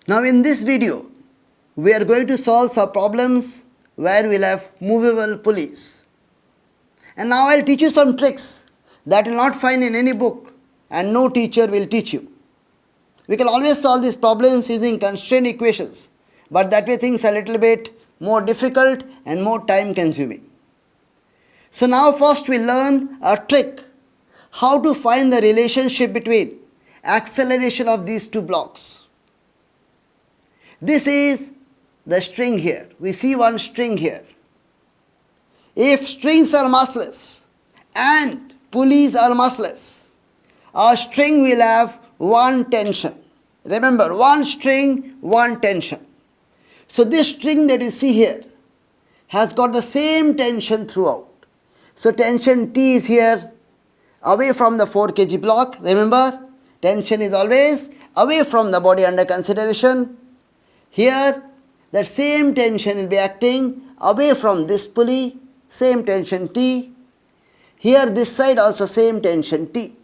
Now in this video, we are going to solve some problems where we'll have movable pulleys. And now I'll teach you some tricks that you'll not find in any book and no teacher will teach you. We can always solve these problems using constraint equations, but that way things are a little bit more difficult and more time consuming. So now first we learn a trick how to find the relationship between acceleration of these two blocks. This is the string here. We see one string here. If strings are massless and pulleys are massless, our string will have one tension. Remember, one string, one tension. So this string that you see here has got the same tension throughout. So tension T is here away from the 4 kg block. Remember, tension is always away from the body under consideration. Here, the same tension will be acting away from this pulley, same tension T. Here, this side also same tension T.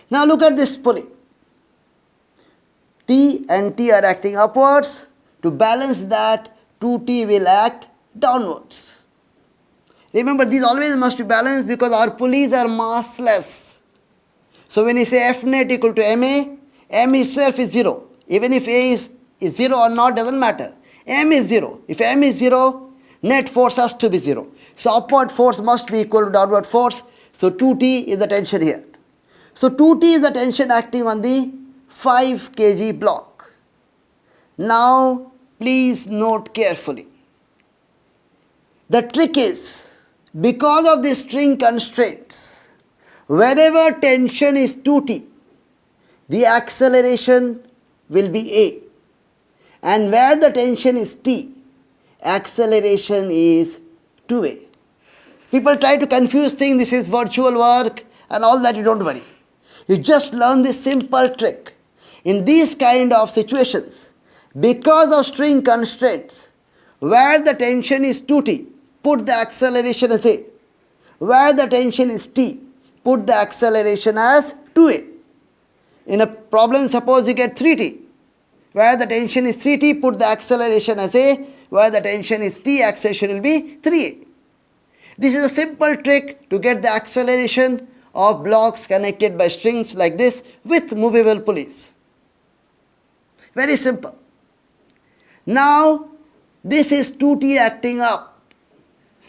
Now look at this pulley. T and T are acting upwards. To balance that, 2T will act downwards. Remember, these always must be balanced because our pulleys are massless. So when you say F net equal to MA, M itself is 0. Even if A is 0 or not, doesn't matter. M is 0. If M is 0, net force has to be 0. So upward force must be equal to downward force. So 2T is the tension here. So 2T is the tension acting on the 5 kg block. Now please note carefully. The trick is, because of the string constraints, wherever tension is 2T, the acceleration will be A. And where the tension is T, acceleration is 2A. People try to confuse things, this is virtual work and all that, you don't worry. You just learn this simple trick. In these kind of situations, because of string constraints, where the tension is 2T, put the acceleration as A. Where the tension is T, put the acceleration as 2A. In a problem, suppose you get 3T. Where the tension is 3T, put the acceleration as A. Where the tension is T, acceleration will be 3A. This is a simple trick to get the acceleration of blocks connected by strings like this with movable pulleys. Very simple. Now, this is 2T acting up.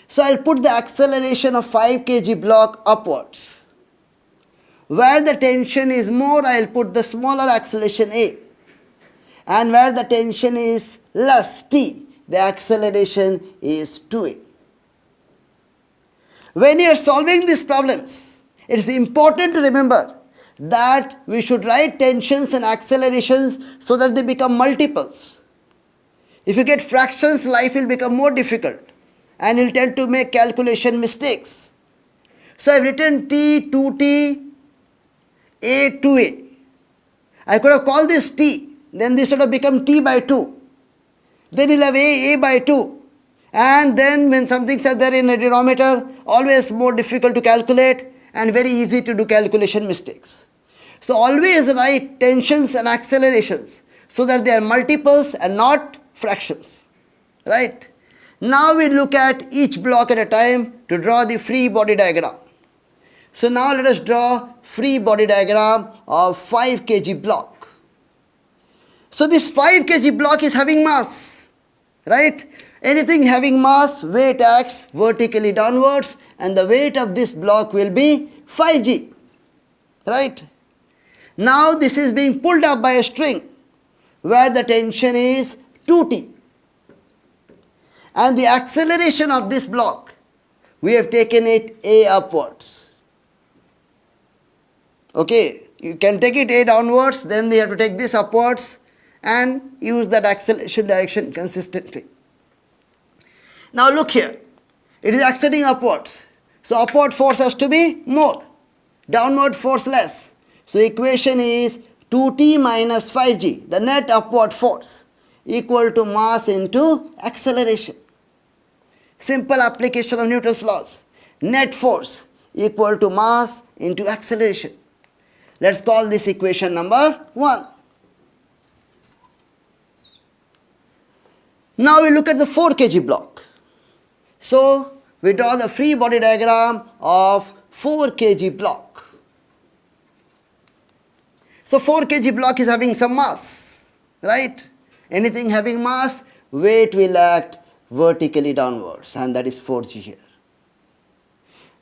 So I'll put the acceleration of 5 kg block upwards. Where the tension is more, I'll put the smaller acceleration A. And where the tension is less, T, the acceleration is 2A. When you are solving these problems, it is important to remember that we should write tensions and accelerations so that they become multiples. If you get fractions, life will become more difficult and you'll tend to make calculation mistakes. So I've written T, 2T, A, 2A. I could have called this T, then this would have become T by 2. Then you'll have A by 2. And then when some things are there in a denominator, always more difficult to calculate and very easy to do calculation mistakes. So always write tensions and accelerations so that they are multiples and not fractions. Right? Now we look at each block at a time to draw the free body diagram. So now let us draw free body diagram of 5 kg block. So this 5 kg block is having mass. Right? Anything having mass, weight acts vertically downwards and the weight of this block will be 5g. Right? Now this is being pulled up by a string where the tension is 2T. And the acceleration of this block, we have taken it A upwards. Okay, you can take it A downwards, then we have to take this upwards and use that acceleration direction consistently. Now look here, it is accelerating upwards. So upward force has to be more, downward force less. So equation is 2T minus 5g, the net upward force, equal to mass into acceleration. Simple application of Newton's laws. Net force equal to mass into acceleration. Let's call this equation number 1. Now we look at the 4 kg block. So we draw the free body diagram of 4 kg block. So 4 kg block is having some mass, right? Anything having mass, weight will act vertically downwards, and that is 4g here.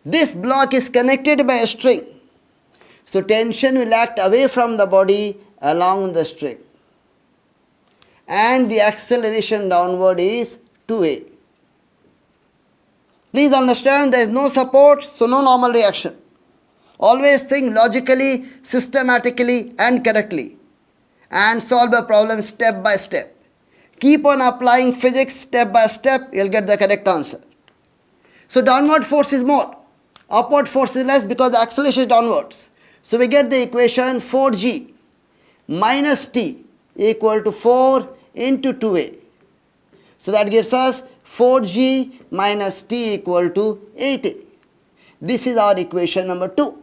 This block is connected by a string. So tension will act away from the body along the string. And the acceleration downward is 2a. Please understand, there is no support, so no normal reaction. Always think logically, systematically and correctly, and solve the problem step by step. Keep on applying physics step by step, you will get the correct answer. So downward force is more, upward force is less because the acceleration is downwards. So we get the equation 4g minus t equal to 4 into 2a. So that gives us 4g minus t equal to 8a. This is our equation number 2.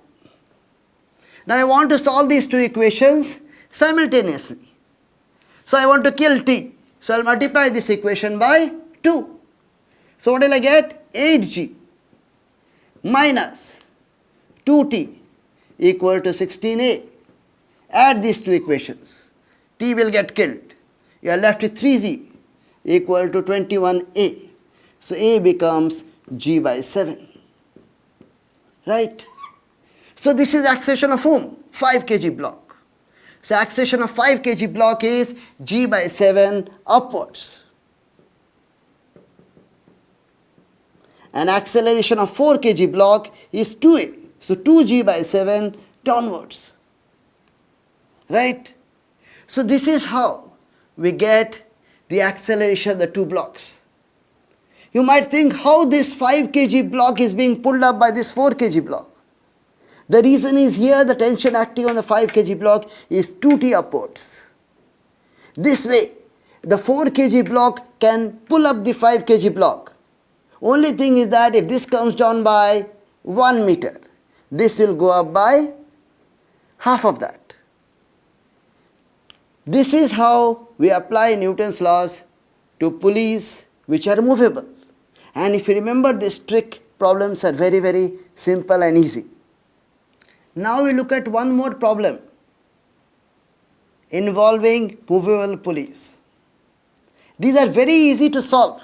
Now I want to solve these two equations simultaneously. So I want to kill t. So I will multiply this equation by 2. So what will I get? 8g minus 2t equal to 16a. Add these two equations. T will get killed. You are left with 3z equal to 21a. So a becomes g by 7. Right? So this is acceleration of whom? 5 kg block. So acceleration of 5 kg block is g by 7 upwards. And acceleration of 4 kg block is 2a. So 2g by 7 downwards. Right? So this is how we get the acceleration of the two blocks. You might think how this 5 kg block is being pulled up by this 4 kg block. The reason is here the tension acting on the 5 kg block is 2t upwards. This way the 4 kg block can pull up the 5 kg block. Only thing is that if this comes down by 1 meter, this will go up by half of that. This is how we apply Newton's laws to pulleys which are movable. And if you remember this trick, problems are very, very simple and easy. Now we look at one more problem involving movable pulleys. These are very easy to solve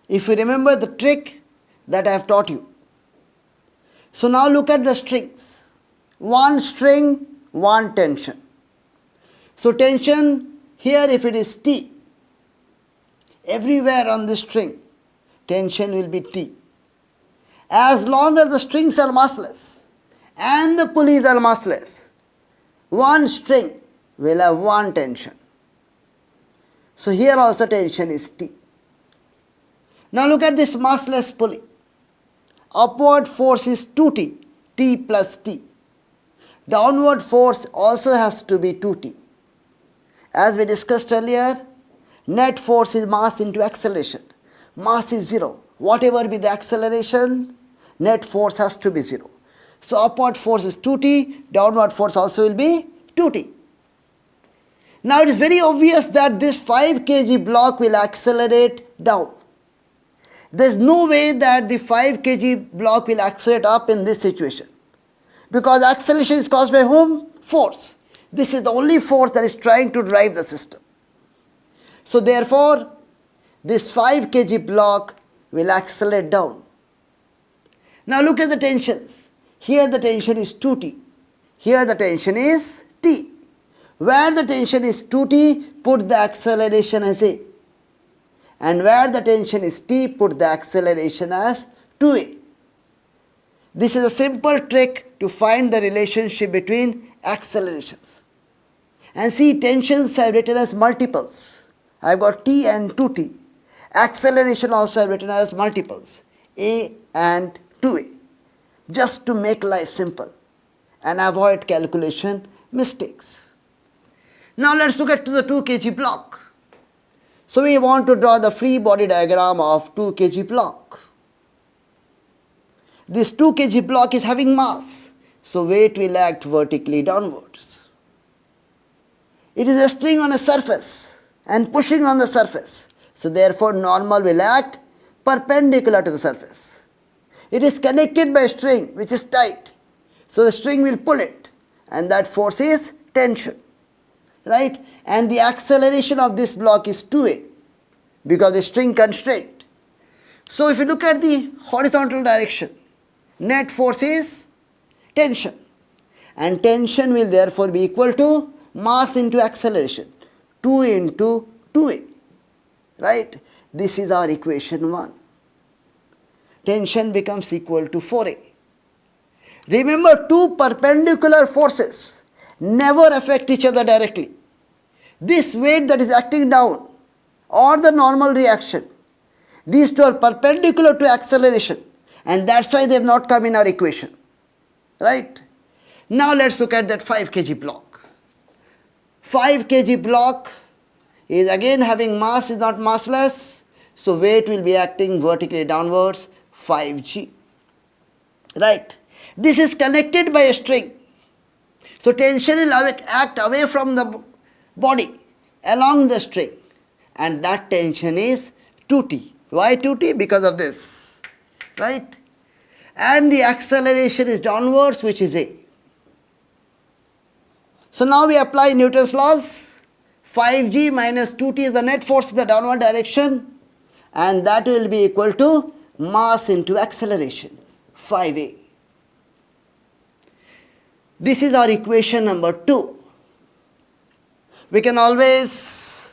if you remember the trick that I have taught you. So now look at the strings. One string, one tension. So tension here, if it is T, everywhere on the string tension will be T. As long as the strings are massless and the pulleys are massless, one string will have one tension. So here also tension is T. Now look at this massless pulley. Upward force is 2t, T plus T. Downward force also has to be 2t. As we discussed earlier, net force is mass into acceleration. Mass is 0. Whatever be the acceleration, net force has to be 0. So upward force is 2t, downward force also will be 2t. Now it is very obvious that this 5 kg block will accelerate down. There is no way that the 5 kg block will accelerate up in this situation. Because acceleration is caused by whom? Force. This is the only force that is trying to drive the system. So therefore, this 5 kg block will accelerate down. Now look at the tensions. Here the tension is 2t. Here the tension is t. Where the tension is 2t, put the acceleration as a. And where the tension is t, put the acceleration as 2a. This is a simple trick to find the relationship between accelerations. And see, tensions I have written as multiples. I have got t and 2t. Acceleration also I have written as multiples, a and 2a. Just to make life simple and avoid calculation mistakes. Now let's look at the 2 kg block. So we want to draw the free body diagram of 2 kg block. This 2 kg block is having mass, so weight will act vertically downwards. It is resting on a surface and pushing on the surface. So therefore normal will act perpendicular to the surface. It is connected by a string which is tight. So the string will pull it, and that force is tension. Right? And the acceleration of this block is 2a because the string constraint. So if you look at the horizontal direction, net force is tension. And tension will therefore be equal to mass into acceleration, 2 into 2a. Right? This is our equation 1. Tension becomes equal to 4a. Remember, two perpendicular forces never affect each other directly. This weight that is acting down or the normal reaction, these two are perpendicular to acceleration, and that's why they have not come in our equation. Right? Now let's look at that 5 kg block. 5 kg block is again having mass, is not massless, so weight will be acting vertically downwards, 5g. Right? This is connected by a string. So tension will act away from the body along the string, and that tension is 2t. Why 2t? Because of this. Right? And the acceleration is downwards, which is a. So now we apply Newton's laws. 5g minus 2t is the net force in the downward direction, and that will be equal to mass into acceleration, 5a. This is our equation number 2. We can always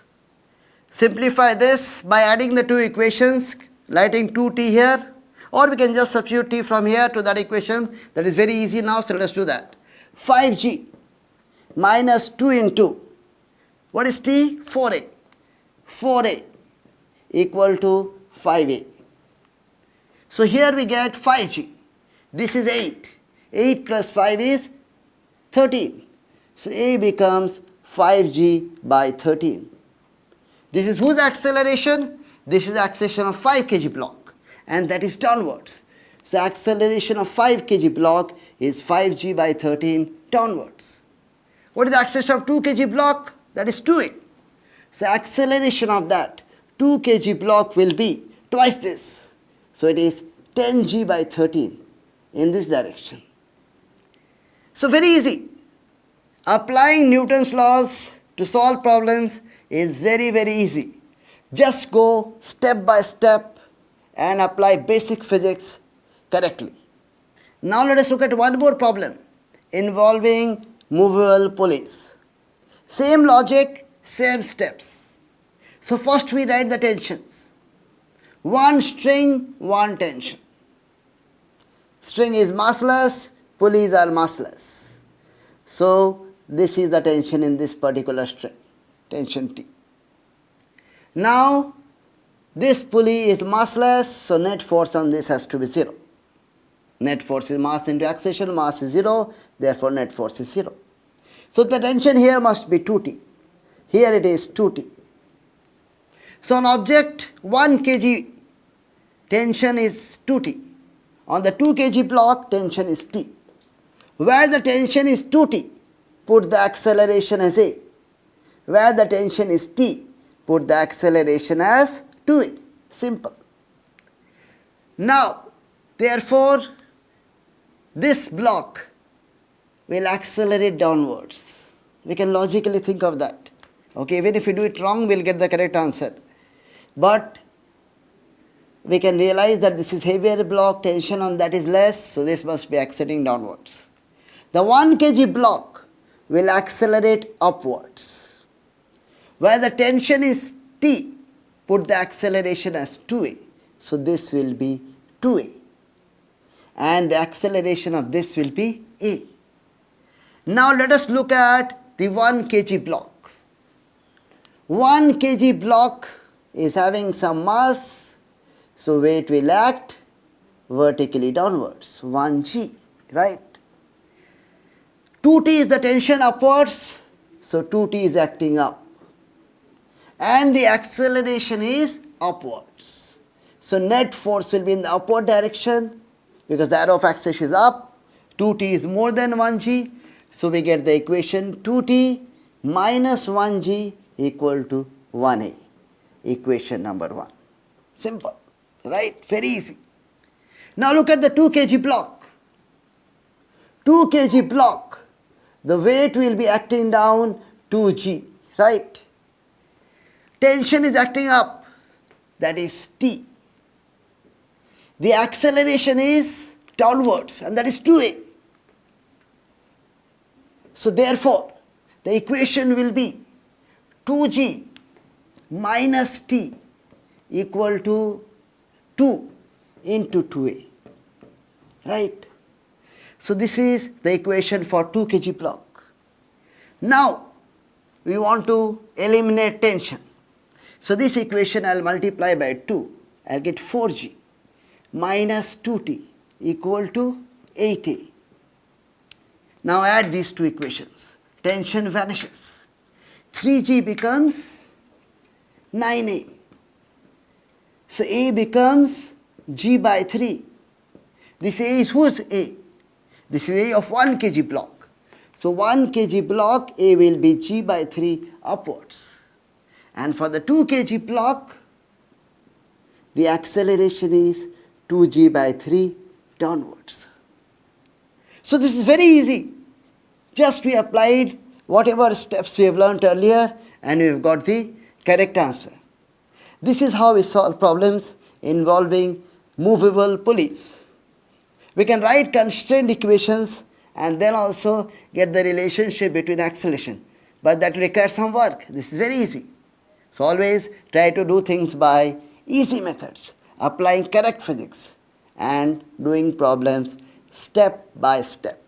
simplify this by adding the two equations, writing 2t here, or we can just substitute t from here to that equation. That is very easy now, so let us do that. 5g minus 2 into, what is t? 4a. 4a equal to 5a. So here we get 5g. This is 8. 8 plus 5 is 13. So a becomes 5g by 13. This is whose acceleration? This is acceleration of 5 kg block, and that is downwards. So acceleration of 5 kg block is 5g by 13 downwards. What is the acceleration of 2 kg block? That is 2a. So acceleration of that 2 kg block will be twice this. So it is 10g by 13 in this direction. So very easy. Applying Newton's laws to solve problems is very, very easy. Just go step by step and apply basic physics correctly. Now let us look at one more problem involving movable pulleys. Same logic, same steps. So first we write the tensions. One string, one tension. String is massless, pulleys are massless. So this is the tension in this particular string, tension T. Now this pulley is massless, so net force on this has to be 0. Net force is mass into acceleration, mass is 0, therefore net force is 0. So the tension here must be 2T. Here it is 2T. So on object 1 kg tension is 2T. On the 2 kg block tension is T. Where the tension is 2T, put the acceleration as A. Where the tension is T, put the acceleration as 2A. Simple. Now, therefore, this block will accelerate downwards. We can logically think of that. Okay, even if we do it wrong, we'll get the correct answer. But we can realize that this is heavier block, tension on that is less, so this must be accelerating downwards. The 1 kg block will accelerate upwards. Where the tension is T, put the acceleration as 2A. So this will be 2A. And the acceleration of this will be A. Now let us look at the 1 kg block. 1 kg block is having some mass, so weight will act vertically downwards, 1g, right? 2t is the tension upwards, so 2t is acting up. And the acceleration is upwards. So net force will be in the upward direction because the arrow of acceleration is up. 2t is more than 1g, so we get the equation 2t minus 1g equal to 1a. equation number 1. Simple, right? Very easy. Now look at the 2 kg block. 2 kg block, the weight will be acting down 2g, right? Tension is acting up, that is T. The acceleration is downwards, and that is 2a. So therefore, the equation will be 2g minus T equal to 2 into 2a, right? So this is the equation for 2 kg block. Now we want to eliminate tension. So this equation I'll multiply by 2. I'll get 4g minus 2t equal to 8a. Now add these two equations. Tension vanishes. 3g becomes 9a. So a becomes g by 3. This a is whose a? This is a of 1 kg block. So 1 kg block, a will be g by 3 upwards. And for the 2 kg block, the acceleration is 2g by 3 downwards. So this is very easy. Just we applied whatever steps we have learnt earlier and we have got the correct answer. This is how we solve problems involving movable pulleys. We can write constraint equations and then also get the relationship between acceleration. But that requires some work. This is very easy. So always try to do things by easy methods, applying correct physics and doing problems step by step.